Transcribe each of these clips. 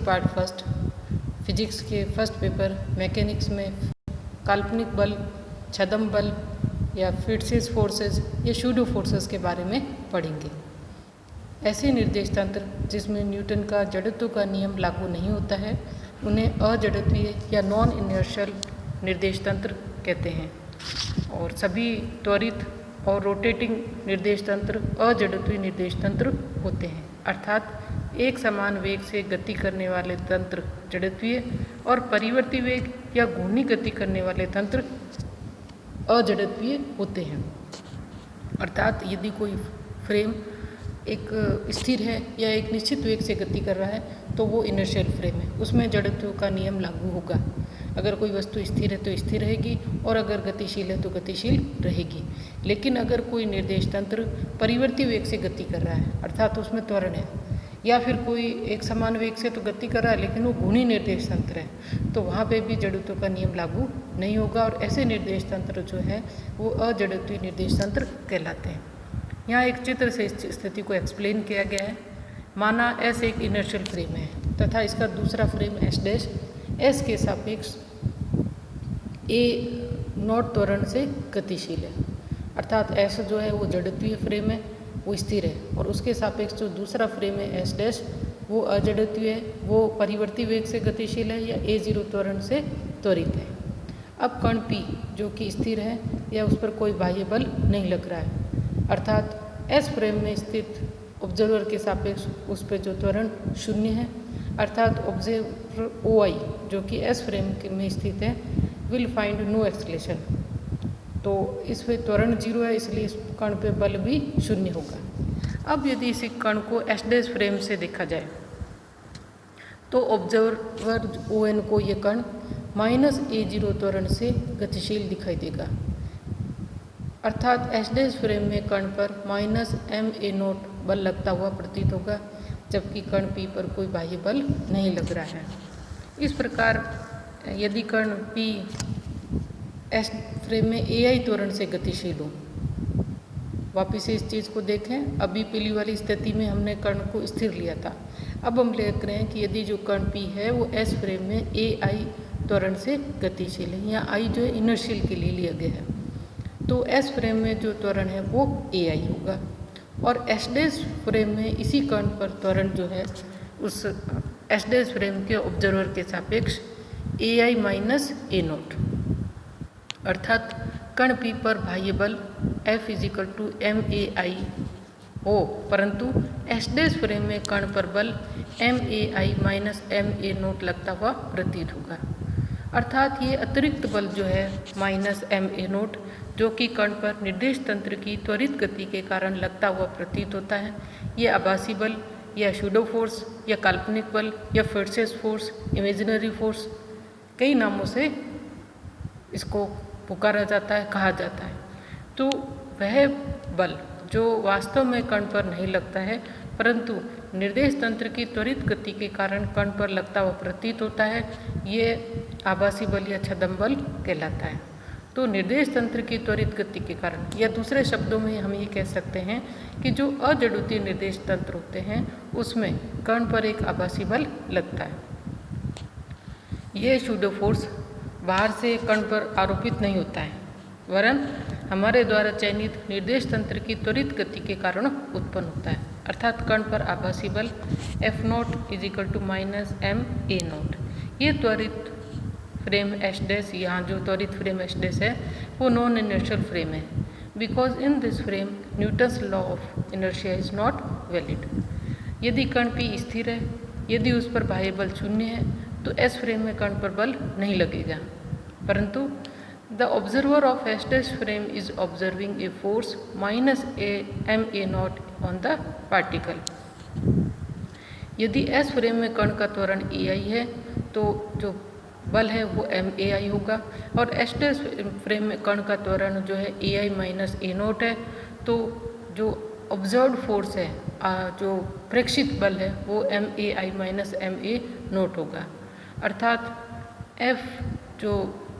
Part first physics के first paper mechanics में काल्पनिक बल, छद्म बल या फ्रिट्ज़ फोर्सेस या सूडो फोर्सेस के बारे में पढ़ेंगे। ऐसे निर्देश तंत्र जिसमें न्यूटन का जड़त्व का नियम लागू नहीं होता है उन्हें अजड़त्वीय या नॉन इनर्शियल निर्देश तंत्र कहते हैं, और सभी त्वरित और रोटेटिंग निर्देश तंत्र अजड़त्वीय निर्देश तंत्र होते हैं, अर्थात एक समान वेग से गति करने वाले तंत्र जड़त्वीय और परिवर्ती वेग या घूर्णी गति करने वाले तंत्र अजड़त्वीय होते हैं। अर्थात यदि कोई फ्रेम एक स्थिर है या एक निश्चित वेग से गति कर रहा है तो वो इनर्शियल फ्रेम है, उसमें जड़त्व का नियम लागू होगा। अगर कोई वस्तु स्थिर है तो स्थिर रहेगी और अगर गतिशील है तो गतिशील रहेगी। लेकिन अगर कोई निर्देश तंत्र परिवर्ती वेग से गति कर रहा है अर्थात उसमें त्वरण है, या फिर कोई एक समान वेग से तो गति कर रहा है लेकिन वो घूर्णी निर्देश तंत्र है, तो वहाँ पे भी जड़त्व का नियम लागू नहीं होगा और ऐसे निर्देश तंत्र जो है वो अजड़त्वीय निर्देश तंत्र कहलाते हैं। यहाँ एक चित्र से इस स्थिति को एक्सप्लेन किया गया है। माना S एक इनर्शियल फ्रेम है तथा इसका दूसरा फ्रेम S डैश S के सापेक्ष A नॉट त्वरण से गतिशील है, अर्थात S जो है वो जड़त्वीय फ्रेम है, वो स्थिर है, और उसके सापेक्ष जो दूसरा फ्रेम है S डैश वो अजड़त्वीय है, वो परिवर्ती वेग से गतिशील है या A0 त्वरण से त्वरित है। अब कण P जो कि स्थिर है या उस पर कोई बाह्य बल नहीं लग रहा है, अर्थात S फ्रेम में स्थित ऑब्जर्वर के सापेक्ष उस पर जो त्वरण शून्य है, अर्थात ऑब्जर्वर OI जो कि S फ्रेम में स्थित है विल फाइंड नो एक्सलेशन। तो इस पे त्वरण 0 है इसलिए इस कण पे बल भी शून्य होगा। अब यदि इसी कण को S डैश फ्रेम से देखा जाए तो ऑब्जर्वर ON को ये कण माइनस A0 त्वरण से गतिशील दिखाई देगा, अर्थात S डैश फ्रेम में कण पर माइनस ma0 बल लगता हुआ प्रतीत होगा, जबकि कण P पर कोई बाह्य बल नहीं लग रहा है। इस प्रकार यदि कण P S फ्रेम में AI त्वरण से गतिशील हो, वापिस से इस चीज़ को देखें, अभी पहली वाली स्थिति में हमने कण को स्थिर लिया था, अब हम देख रहे हैं कि यदि जो कण P है वो S फ्रेम में AI त्वरण से गतिशील है, यहाँ I जो है इनर्शियल के लिए लिया गया है, तो S फ्रेम में जो त्वरण है वो AI होगा, और S डैश फ्रेम में इसी कण पर त्वरण जो है उस S डैश फ्रेम के ऑब्जर्वर के सापेक्ष AI माइनस A0, अर्थात कण P पर बाह्य बल F इजिकल टू MAI हो, परंतु S डैश फ्रेम में कण पर बल MAI माइनस MA0 लगता हुआ प्रतीत होगा, अर्थात ये अतिरिक्त बल जो है माइनस MA0 जो कि कण पर निर्देश तंत्र की त्वरित गति के कारण लगता हुआ प्रतीत होता है, ये आभासी बल या सूडो फोर्स या काल्पनिक बल या फ्रिट्ज़ फोर्स, इमेजिनरी फोर्स, कई नामों से इसको पुकारा जाता है, कहा जाता है। तो वह बल जो वास्तव में कण पर नहीं लगता है परंतु निर्देश तंत्र की त्वरित गति के कारण कण पर लगता हुआ प्रतीत होता है, ये आभासी बल या छद्म बल कहलाता है। तो निर्देश तंत्र की त्वरित गति के कारण, या दूसरे शब्दों में हम ये कह सकते हैं कि जो अजड़त्वीय निर्देश तंत्र होते हैं उसमें कण पर एक आभासी बल लगता है। यह सूडो फोर्स बाहर से कण पर आरोपित नहीं होता है, वरन हमारे द्वारा चयनित निर्देश तंत्र की त्वरित गति के कारण उत्पन्न होता है, अर्थात कण पर आभासी बल F0 is equal to minus MA0। ये त्वरित फ्रेम S डैश, यहाँ जो त्वरित फ्रेम S डैश है वो नॉन इनर्शियल फ्रेम है, because in this frame Newton's law of inertia is not valid. यदि कण P स्थिर है, यदि उस पर बाह्य बल शून्य है तो S फ्रेम में कण पर बल नहीं लगेगा, परंतु the observer of S dash frame is observing a force minus MA0 on the particle. यदि S फ्रेम में कण का त्वरण AI है तो जो बल है वो MAI होगा, और S डैश फ्रेम में कण का त्वरण जो है AI माइनस A0 है, तो जो ऑब्जर्व्ड फोर्स है, जो प्रेक्षित बल है वो MAI माइनस MA0 होगा, अर्थात F जो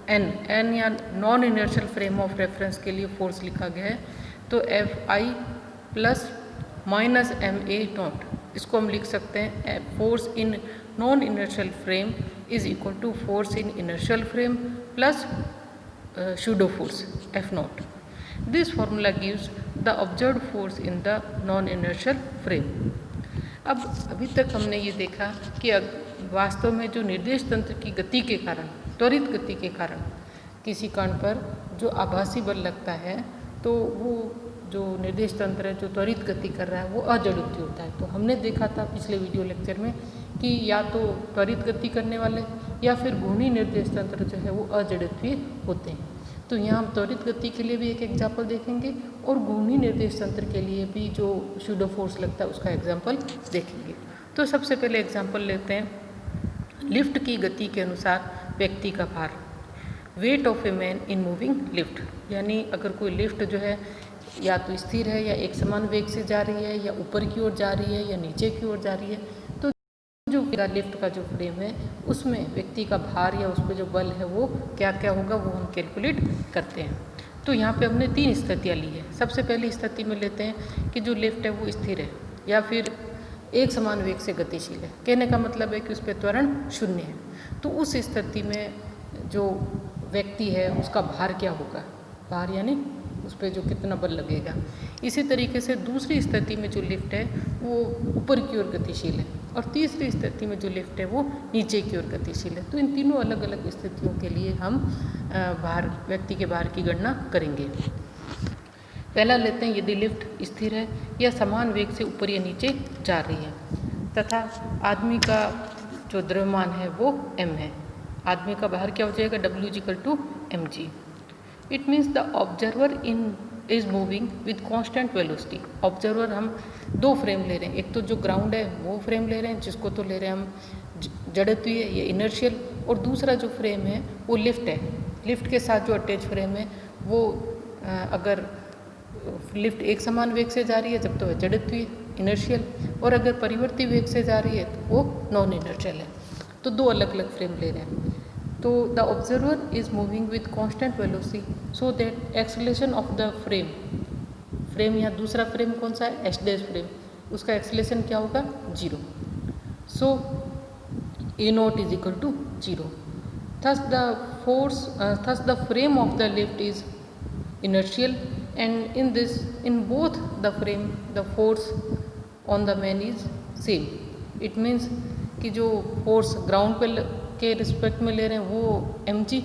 N या non inertial frame of reference के लिए फोर्स लिखा गया है, तो FI प्लस माइनस MA0, इसको हम लिख सकते हैं force in non inertial frame is equal to force in inertial frame plus pseudo force F naught. This formula gives the observed force in the non-inertial frame. अब अभी तक हमने ये देखा कि वास्तव में जो निर्देश तंत्र की गति के कारण, त्वरित गति के कारण किसी कण पर जो आभासी बल लगता है तो वो जो निर्देश तंत्र है जो त्वरित गति कर रहा है वो अजड़त्वीय होता है। तो हमने देखा था पिछले वीडियो लेक्चर में कि या तो त्वरित गति करने वाले या फिर घूर्णी निर्देश तंत्र जो है वो अजड़त्वीय होते हैं। तो यहाँ हम त्वरित गति के लिए भी एक एग्जाम्पल देखेंगे और घूर्णी निर्देश तंत्र के लिए भी जो स्यूडो फोर्स लगता है उसका एग्जाम्पल देखेंगे। तो सबसे पहले एग्जाम्पल लेते हैं लिफ्ट की गति के अनुसार व्यक्ति का भार, weight of a man in moving lift. यानी अगर कोई लिफ्ट जो है या तो स्थिर है या एक समान वेग से जा रही है या ऊपर की ओर जा रही है या नीचे की ओर जा रही है, तो जो लिफ्ट का जो फ्रेम है उसमें व्यक्ति का भार या उस पर जो बल है वो क्या क्या होगा वो हम कैलकुलेट करते हैं। तो यहाँ पे हमने 3 स्थितियाँ ली है। सबसे पहली स्थिति में लेते हैं कि जो लिफ्ट है वो स्थिर है या फिर एक समान वेग से गतिशील है। कहने का मतलब है कि उस पर त्वरण 0 है। तो उस स्थिति में जो व्यक्ति है उसका भार क्या होगा, भार यानी उस पर जो कितना बल लगेगा। इसी तरीके से दूसरी स्थिति में जो लिफ्ट है वो ऊपर की ओर गतिशील है और तीसरी स्थिति में जो लिफ्ट है वो नीचे की ओर गतिशील है। तो इन तीनों अलग अलग स्थितियों के लिए हम भार, व्यक्ति के भार की गणना करेंगे। पहला लेते हैं यदि लिफ्ट स्थिर है या समान वेग से ऊपर या नीचे जा रही है तथा आदमी का जो द्रव्यमान है वो m है। आदमी का भार क्या हो जाएगा, W=mg। It means the observer is moving with constant velocity. Observer हम 2 फ्रेम ले रहे हैं, एक तो जो ग्राउंड है वो फ्रेम ले रहे हैं जिसको तो ले रहे हैं हम जड़त्वीय या इनर्शियल, और दूसरा जो फ्रेम है वो लिफ्ट है। लिफ्ट के साथ जो अटैच फ्रेम है वो अगर लिफ्ट एक समान वेग से जा रही है जब तो है जड़त्वीय इनर्शियल, और अगर परिवर्ती वेग से जा रही है तो वो नॉन इनर्शियल है। तो 2 अलग अलग फ्रेम ले रहे हैं। तो the observer is moving with constant velocity so that acceleration of the frame यहाँ दूसरा फ्रेम कौन सा है, एच डैश फ्रेम, उसका एक्सेलरेशन क्या होगा 0। So A0 is equal to 0। thus the frame of the lift is inertial, and in both the frame the force on the man is same. It means कि जो force ground पे के respect में ले रहे हैं वो mg,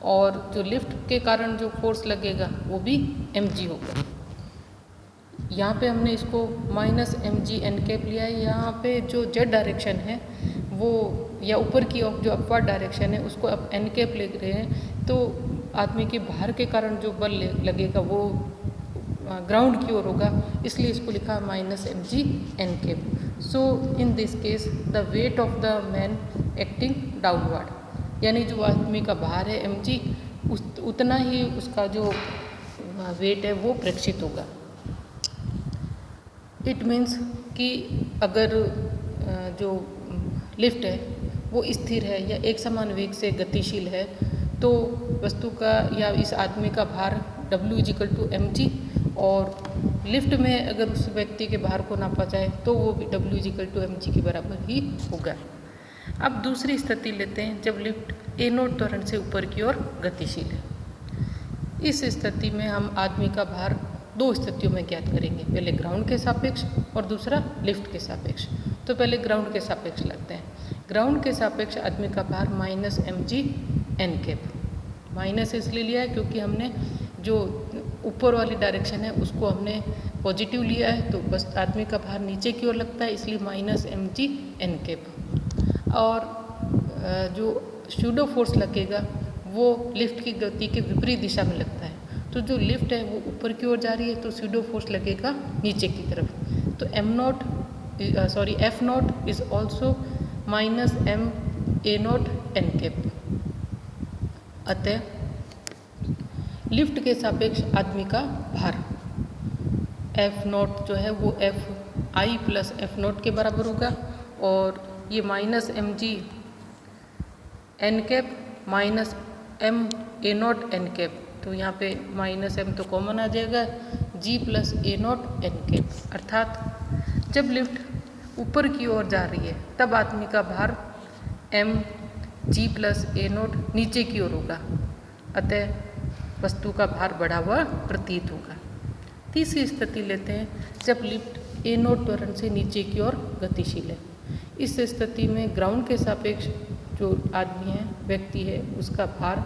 और जो लिफ्ट के कारण जो फोर्स लगेगा वो भी mg होगा। यहाँ पे हमने इसको -mg n कैप लिया है। यहाँ पे जो z डायरेक्शन है वो या ऊपर की ओर जो अपवर्ड डायरेक्शन है उसको अब n कैप ले रहे हैं, तो आदमी के भार के कारण जो बल लगेगा वो ग्राउंड की ओर होगा, इसलिए इसको लिखा -mg n cap. So in this case the weight of the man acting downward, यानी जो आदमी का भार है mg उतना ही उसका जो वेट है वो प्रेक्षित होगा। इट मीन्स कि अगर जो लिफ्ट है वो स्थिर है या एक समान वेग से गतिशील है तो वस्तु का या इस आदमी का भार W=mg, और लिफ्ट में अगर उस व्यक्ति के भार को नापा जाए तो वो भी W=mg के बराबर ही होगा। अब दूसरी स्थिति लेते हैं जब लिफ्ट A0 त्वरण से ऊपर की ओर गतिशील है। इस स्थिति में हम आदमी का भार 2 स्थितियों में ज्ञात करेंगे, पहले ग्राउंड के सापेक्ष और दूसरा लिफ्ट के सापेक्ष। तो पहले ग्राउंड के सापेक्ष लगते हैं। ग्राउंड के सापेक्ष आदमी का भार -mg n कैप। माइनस इसलिए लिया है क्योंकि हमने जो ऊपर वाली डायरेक्शन है उसको हमने पॉजिटिव लिया है, तो बस आदमी का भार नीचे की ओर लगता है, इसलिए -mg n कैप। और जो स्यूडो फोर्स लगेगा वो लिफ्ट की गति के विपरीत दिशा में लगता है। तो जो लिफ्ट है वो ऊपर की ओर जा रही है तो स्यूडो फोर्स लगेगा नीचे की तरफ। तो F0 is also -m A0 n cap. अतः लिफ्ट के सापेक्ष आदमी का भार F0 जो है वो Fi + F0 के बराबर होगा, और ये -mg n cap -m A0 n cap, तो यहाँ पे -m तो कॉमन आ जाएगा, g + A0 n कैप। अर्थात जब लिफ्ट ऊपर की ओर जा रही है तब आदमी का भार mg प्लस a नोट नीचे की ओर होगा, अतः वस्तु का भार बढ़ा हुआ प्रतीत होगा। तीसरी स्थिति लेते हैं जब लिफ्ट a नोट त्वरण से नीचे की ओर गतिशील है। इस स्थिति में ग्राउंड के सापेक्ष जो आदमी है, व्यक्ति है, उसका भार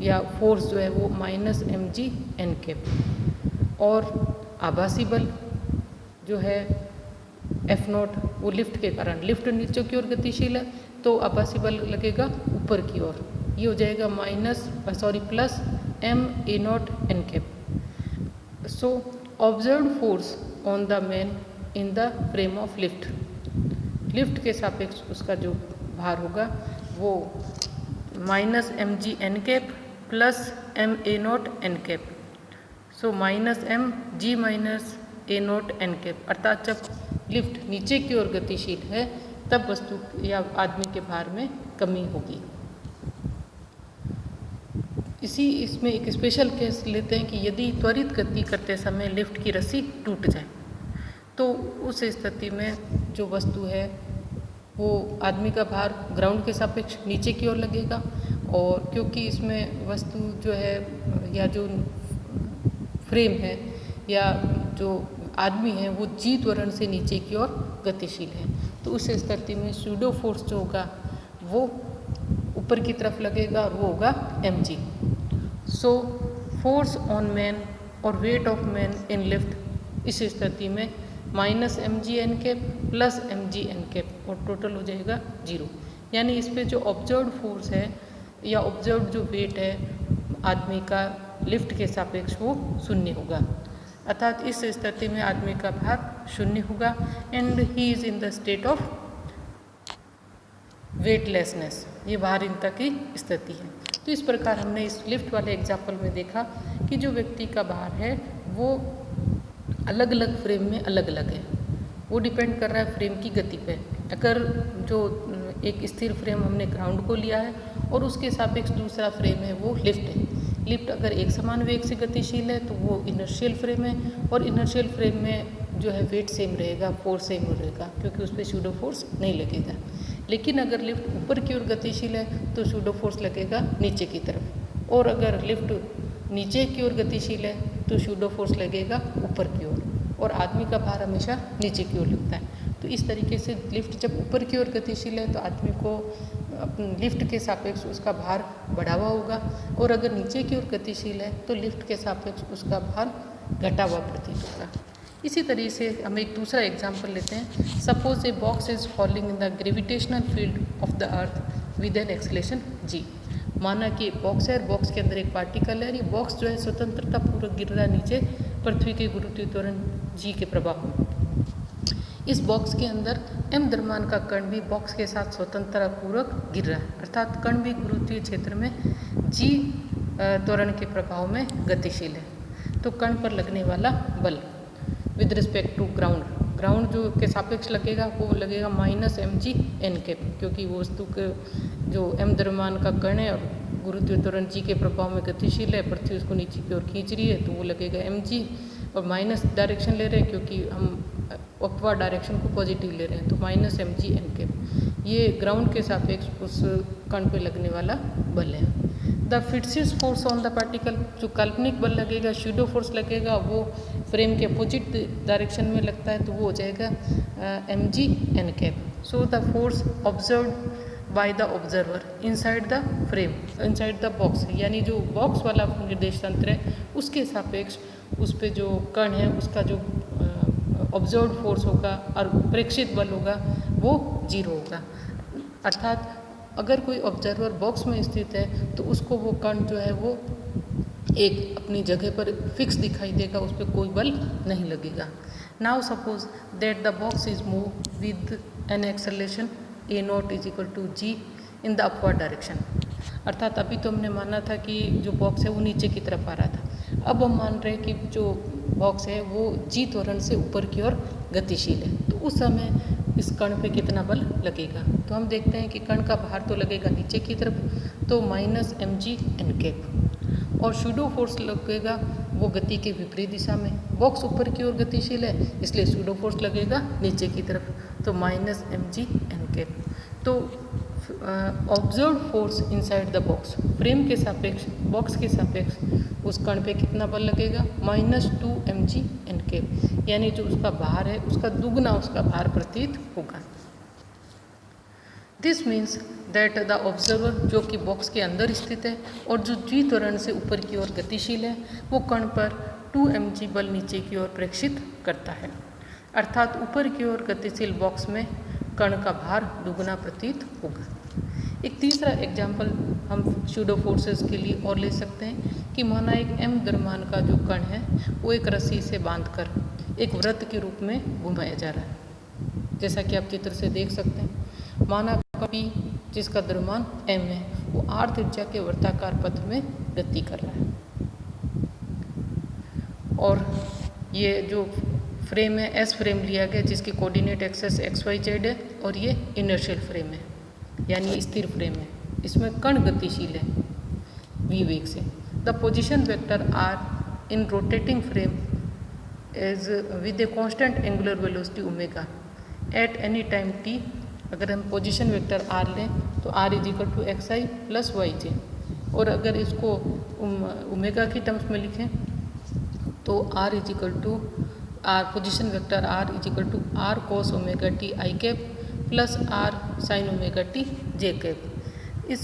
या फोर्स जो है वो -mg n कैप, और आभासी बल जो है F नोट वो लिफ्ट के कारण, लिफ्ट नीचे की ओर गतिशील है तो आभासी बल लगेगा ऊपर की ओर, ये हो जाएगा plus m a note n cap. So observed force on the man in the frame of lift, lift के सापेक्ष उसका जो भार होगा वो -mg n cap plus m a note n cap. So -mg minus a note n cap, अर्थात जब lift नीचे की ओर गतिशील है तब वस्तु या आदमी के भार में कमी होगी। इसमें एक स्पेशल केस लेते हैं कि यदि त्वरित गति करते समय लिफ्ट की रस्सी टूट जाए तो उस स्थिति में जो वस्तु है वो आदमी का भार ग्राउंड के सापेक्ष नीचे की ओर लगेगा, और क्योंकि इसमें वस्तु जो है या जो फ्रेम है या जो आदमी है वो जी त्वरण से नीचे की ओर गतिशील है, तो उस स्थिति में सूडो फोर्स जो होगा वो ऊपर की तरफ लगेगा और वो होगा mg। So force on man और weight of man in lift, इस स्थिति में -mg n cap plus mg n cap और टोटल हो जाएगा 0। यानी इस पे जो ऑब्जर्व्ड फोर्स है या ऑब्जर्व्ड जो वेट है आदमी का लिफ्ट के सापेक्ष वो 0 होगा, अर्थात इस स्थिति में आदमी का भार 0 होगा and he is in the state of weightlessness, ये भारहीनता की स्थिति है। तो इस प्रकार हमने इस लिफ्ट वाले एग्जाम्पल में देखा कि जो व्यक्ति का भार है वो अलग अलग फ्रेम में अलग अलग है, वो डिपेंड कर रहा है फ्रेम की गति पे। अगर जो एक स्थिर फ्रेम हमने ग्राउंड को लिया है और उसके सापेक्ष दूसरा फ्रेम है वो लिफ्ट है, लिफ्ट अगर एक समान वेग से गतिशील है तो वो इनर्शियल फ्रेम है, और इनर्शियल फ्रेम में जो है वेट सेम रहेगा, फोर्स सेम रहेगा क्योंकि उस पर सूडो फोर्स नहीं लगेगा। लेकिन अगर लिफ्ट ऊपर की ओर गतिशील है तो सूडो फोर्स लगेगा नीचे की तरफ, और अगर लिफ्ट नीचे की ओर गतिशील है तो सूडो फोर्स लगेगा ऊपर की ओर, और आदमी का भार हमेशा नीचे की ओर लगता है। तो इस तरीके से लिफ्ट जब ऊपर की ओर गतिशील है तो आदमी को अपने लिफ्ट के सापेक्ष उसका भार बढ़ा हुआ होगा, और अगर नीचे की ओर गतिशील है तो लिफ्ट के सापेक्ष उसका भार घटा हुआ प्रतीत होगा। इसी तरीके से हम एक दूसरा एग्जाम्पल लेते हैं। Suppose a box is falling in the gravitational field of the earth with an acceleration g। माना कि बॉक्स है और बॉक्स के अंदर एक पार्टिकल है, ये बॉक्स जो है स्वतंत्रता पूर्वक गिर रहा है नीचे पृथ्वी के गुरुत्वीय त्वरण g के प्रभाव में। इस बॉक्स के अंदर m द्रव्यमान का कण भी बॉक्स के साथ स्वतंत्रता पूर्वक गिर रहा है, अर्थात कण भी गुरुत्वीय क्षेत्र में g त्वरण के प्रभाव में गतिशील है। तो कण पर लगने वाला बल with respect to ground, ground जो के सापेक्ष लगेगा वो लगेगा -mg n कैप, क्योंकि वो वस्तु के जो m द्रव्यमान का कण है और गुरुत्वीय त्वरण g के प्रभाव में गतिशील है, पृथ्वी उसको नीचे की ओर खींच रही है तो वो लगेगा mg, और माइनस डायरेक्शन ले रहे हैं क्योंकि हम अपवर्ड डायरेक्शन को पॉजिटिव ले रहे हैं तो -mg n कैप, ये ग्राउंड के सापेक्ष उस कण पे लगने वाला बल है। The fictitious force on the particle, जो काल्पनिक बल लगेगा, सूडो फोर्स लगेगा, वो फ्रेम के अपोजिट डायरेक्शन में लगता है तो वो हो जाएगा mg n cap. So the force observed by the observer inside the frame, inside the box, यानी जो बॉक्स वाला निर्देश तंत्र है उसके सापेक्ष उस पे जो कण है उसका जो ऑब्जर्व्ड फोर्स होगा और प्रेक्षित बल होगा वो 0 होगा, अर्थात अगर कोई ऑब्जर्वर बॉक्स में स्थित है तो उसको वो कण जो है वो एक अपनी जगह पर फिक्स दिखाई देगा, उस पर कोई बल नहीं लगेगा। Now suppose that the box is move with an acceleration a0 is equal to g in the upward direction, अर्थात अभी तो हमने माना था कि जो बॉक्स है वो नीचे की तरफ आ रहा था, अब हम मान रहे हैं कि जो बॉक्स है वो g त्वरण से ऊपर की ओर गतिशील है, तो उस समय इस कण पे कितना बल लगेगा। तो हम देखते हैं कि कण का भार तो लगेगा नीचे की तरफ, तो -mg n कैप, और सूडो फोर्स लगेगा वो गति के विपरीत दिशा में। बॉक्स ऊपर की ओर गतिशील है इसलिए सूडो फोर्स लगेगा नीचे की तरफ, तो माइनस mg n कैप। तो observe force inside the box, frame के सापेक्ष, बॉक्स के सापेक्ष उस कण पे कितना बल लगेगा, -2 mg n कैप, यानी जो उसका भार है उसका दुगना उसका भार प्रतीत होगा। This means that the observer, जो कि बॉक्स के अंदर स्थित है और जो जी त्वरण से ऊपर की ओर गतिशील है, वो कण पर 2 mg बल नीचे की ओर प्रेषित करता है। अर्थात ऊपर की ओर गतिशील बॉक्स में कण का भार दुगना प्रतीत होगा। एक तीसरा एग्जाम्पल हम शूडो फोर्सेस के लिए और ले सकते हैं कि माना एक m द्रव्यमान का जो कण है वो एक रस्सी से बांधकर एक वृत्त के रूप में घुमाया जा रहा है। जैसा कि आप चित्र से देख सकते हैं, माना P जिसका द्रव्यमान m है वो r त्रिज्या के वृत्ताकार पथ में गति कर रहा है, और ये जो फ्रेम है S फ्रेम लिया गया जिसकी कोऑर्डिनेट एक्सेस XYZ है, और ये इनर्शियल फ्रेम है यानी स्थिर फ्रेम है। इसमें कण गतिशील है v वेग से। The position vector r in rotating frame is with a constant angular velocity omega at any time t। अगर हम पोजीशन वेक्टर r लें तो r = xi + yj, और अगर इसको ओमेगा की टर्म्स में लिखें तो r position vector r r cos omega t i cap plus r sin omega t j cap. इस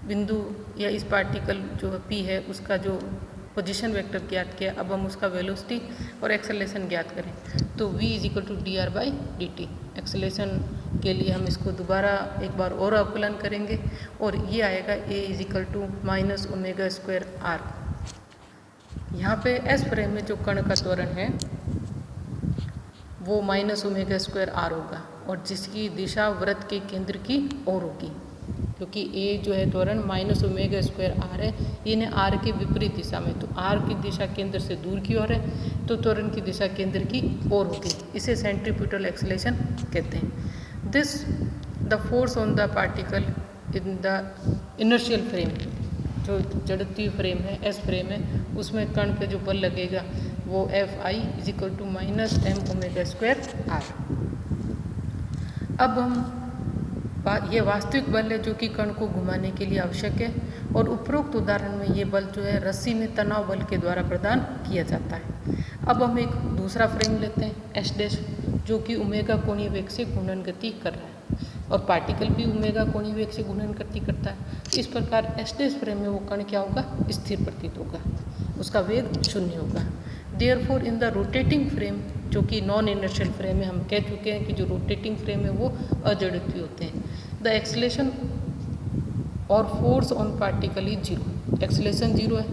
बिंदु या इस पार्टिकल जो p है उसका जो पोजीशन वेक्टर ज्ञात किया, अब हम उसका वेलोसिटी और एक्सेलरेशन ज्ञात करें तो v = dr/dt। एक्सेलरेशन के लिए हम इसको दोबारा एक बार और अवकलन करेंगे और ये आएगा a = -ω²r। यहाँ पे S फ्रेम में जो कण का त्वरण है वो -ω²r होगा और जिसकी दिशा वृत्त के केंद्र की ओर होगी, क्योंकि A जो है त्वरण -ω²r है, ये r के विपरीत दिशा में, तो r की दिशा केंद्र से दूर की ओर है तो त्वरण की दिशा केंद्र की ओर होगी। इसे सेंट्रीपिटल एक्सेलरेशन कहते हैं। This the force on the particle in the inertial frame, जो जड़त्वीय फ्रेम है S फ्रेम है, उसमें कण पे जो बल लगेगा वो Fi = -m⍵²r। अब हम ये वास्तविक बल है जो कि कण को घुमाने के लिए आवश्यक है, और उपरोक्त उदाहरण में ये बल जो है रस्सी में तनाव बल के द्वारा प्रदान किया जाता है। अब हम एक दूसरा फ्रेम लेते हैं S', जो कि ओमेगा कोणीय वेग से घूर्णन गति कर रहा है और पार्टिकल भी ओमेगा कोणीय वेग से घूर्णन गति करता है। इस प्रकार S' फ्रेम में वो कण क्या होगा, स्थिर प्रतीत होगा, उसका वेग 0 होगा। Therefore in the rotating frame, जो कि नॉन इनर्शियल फ्रेम है, हम कह चुके हैं कि जो रोटेटिंग फ्रेम है वो अजड़त्वीय होते हैं। द एक्सेलरेशन और force on particle is 0। Acceleration 0 है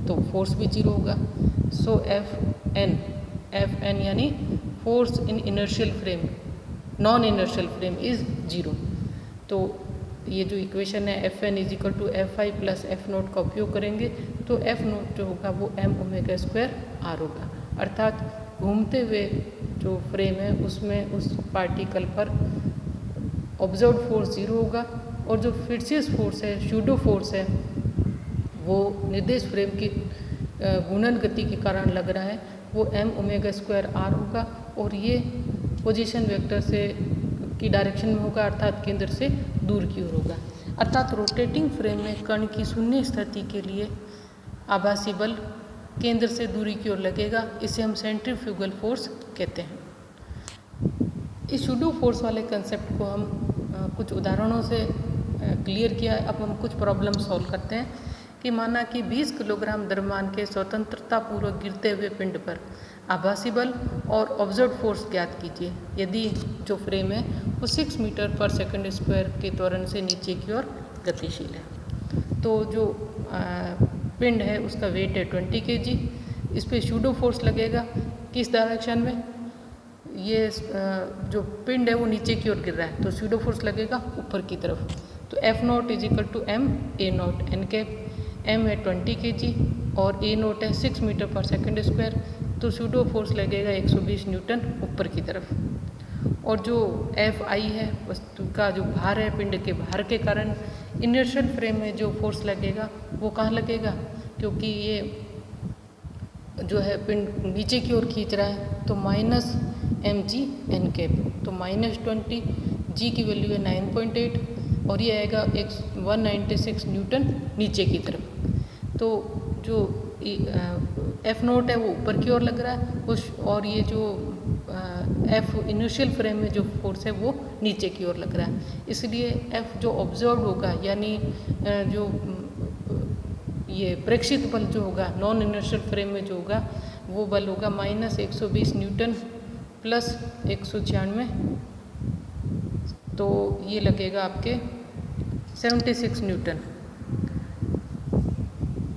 तो फोर्स भी 0 होगा। सो Fn यानी force in inertial frame, non inertial frame is 0। तो ये जो इक्वेशन है Fn = Fi + F0 का उपयोग करेंगे तो F0 जो होगा वो m⍵²r होगा। अर्थात घूमते हुए जो फ्रेम है उसमें उस पार्टिकल पर ऑब्जर्व फोर्स 0 होगा, और जो फिट्सियस फोर्स है, शूडो फोर्स है, वो निर्देश फ्रेम की घूर्णन गति के कारण लग रहा है वो m⍵²r होगा, और ये पोजीशन वेक्टर से की डायरेक्शन में होगा, अर्थात केंद्र से दूर की ओर होगा। अर्थात रोटेटिंग फ्रेम में कण की शून्य स्थिति के लिए आभासी बल केंद्र से दूरी की ओर लगेगा, इसे हम सेंट्रीफ्यूगल फोर्स कहते हैं। इस शूडो फोर्स वाले कंसेप्ट को हम कुछ उदाहरणों से क्लियर किया। अब हम कुछ प्रॉब्लम सॉल्व करते हैं कि माना कि 20 किलोग्राम द्रव्यमान के स्वतंत्रतापूर्वक गिरते हुए पिंड पर आभासी बल और ऑब्जर्व फोर्स ज्ञात कीजिए यदि जो फ्रेम है वो 6 मीटर/सेकंड² के त्वरण से नीचे की ओर गतिशील है। तो जो पिंड है उसका वेट है 20 kg। इस पे शूडो फोर्स लगेगा किस डायरेक्शन में, ये जो पिंड है वो नीचे की ओर गिर रहा है तो शूडो फोर्स लगेगा ऊपर की तरफ। तो F0 = m A0 n cap. m है 20 kg और A0 है 6 मीटर/सेकंड², तो शूडो फोर्स लगेगा 120 न्यूटन ऊपर की तरफ। और जो Fi है वस्तु का जो भार है, पिंड के भार के कारण इनर्शियल फ्रेम में जो फोर्स लगेगा वो कहाँ लगेगा, क्योंकि ये जो है पिंड नीचे की ओर खींच रहा है तो mg_n। तो -20, g की वैल्यू है 9.8 और ये आएगा 196 न्यूटन नीचे की तरफ। तो जो F0 है वो ऊपर की ओर लग रहा है और ये जो F इनिशियल फ्रेम में जो फोर्स है वो नीचे की ओर लग रहा है। इसलिए F जो ऑब्जर्व होगा यानी जो ये प्रेक्षित बल जो होगा नॉन इनर्शियल फ्रेम में जो होगा वो बल होगा -120 न्यूटन प्लस 196, तो ये लगेगा आपके 76 newton.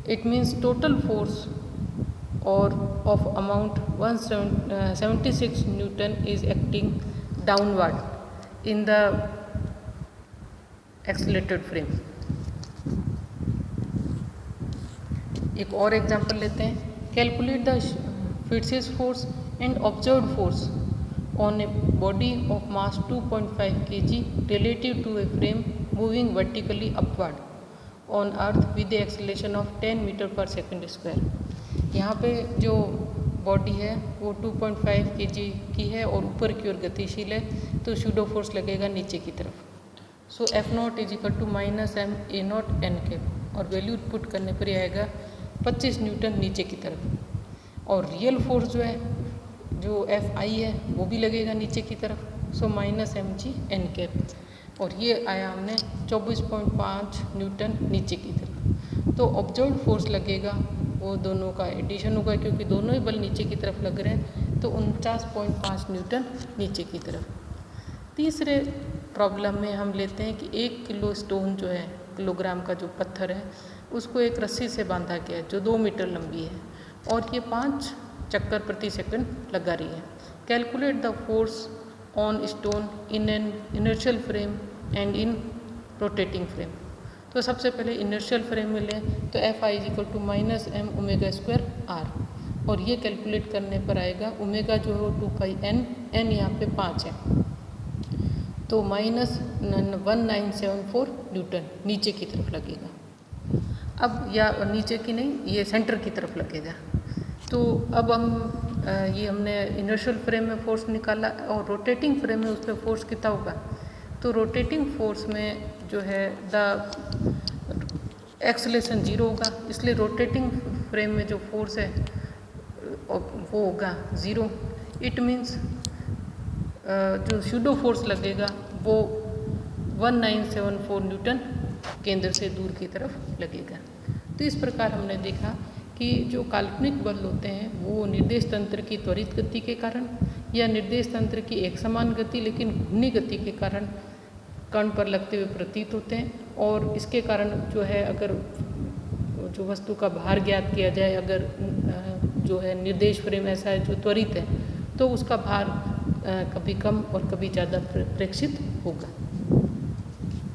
It means total force और of amount 176 newton is acting downward in the accelerated frame. एक और एग्जांपल लेते हैं। Calculate the fictitious force and observed force on a body of mass 2.5 kg relative to a frame moving vertically upward on earth with acceleration of 10 metre per second square. यहाँ पे जो body है वो 2.5 kg की है और ऊपर की ओर गतिशील है, तो सूडो फोर्स लगेगा नीचे की तरफ। सो F0 is equal to -ma0n और वैल्यू पुट करने पर आएगा 25 न्यूटन नीचे की तरफ। और रियल फोर्स जो है जो Fi है वो भी लगेगा नीचे की तरफ, सो -mg_n और ये आया हमने 24.5 न्यूटन नीचे की तरफ। तो ऑब्जर्व्ड फोर्स लगेगा वो दोनों का एडिशन होगा क्योंकि दोनों ही बल नीचे की तरफ लग रहे हैं, तो 49.5 न्यूटन नीचे की तरफ। तीसरे प्रॉब्लम में हम लेते हैं कि 1 किलो स्टोन जो है, किलोग्राम का जो पत्थर है उसको एक रस्सी से बांधा गया है जो 2 मीटर लंबी है और ये 5 चक्कर प्रति सेकंड लगा रही है। Calculate the force on stone in an inertial frame and in rotating frame. तो सबसे पहले इनर्शियल फ्रेम में लें तो Fi is equal to -m⍵²r और ये कैलकुलेट करने पर आएगा ओमेगा जो है 2πn, n यहाँ पे 5 है, तो -1974 न्यूटन नीचे की तरफ लगेगा। अब या नीचे की नहीं, ये सेंटर की तरफ लगेगा। तो अब हम ये हमने इनर्शियल फ्रेम में फोर्स निकाला और रोटेटिंग फ्रेम में उस पर फोर्स कितना होगा। तो रोटेटिंग फोर्स में जो है द एक्सेलरेशन 0 होगा, इसलिए रोटेटिंग फ्रेम में जो फोर्स है वो होगा 0। इट मीन्स जो सूडो फोर्स लगेगा वो 1974 न्यूटन केंद्र से दूर की तरफ लगेगा। तो इस प्रकार हमने देखा कि जो काल्पनिक बल होते हैं वो निर्देश तंत्र की त्वरित गति के कारण या निर्देश तंत्र की एक समान गति लेकिन घूर्णी गति के कारण कण पर लगते हुए प्रतीत होते हैं, और इसके कारण जो है अगर जो वस्तु का भार ज्ञात किया जाए, अगर जो है निर्देश फ्रेम ऐसा है जो त्वरित है, तो उसका भार कभी कम और कभी ज़्यादा प्रेक्षित होगा।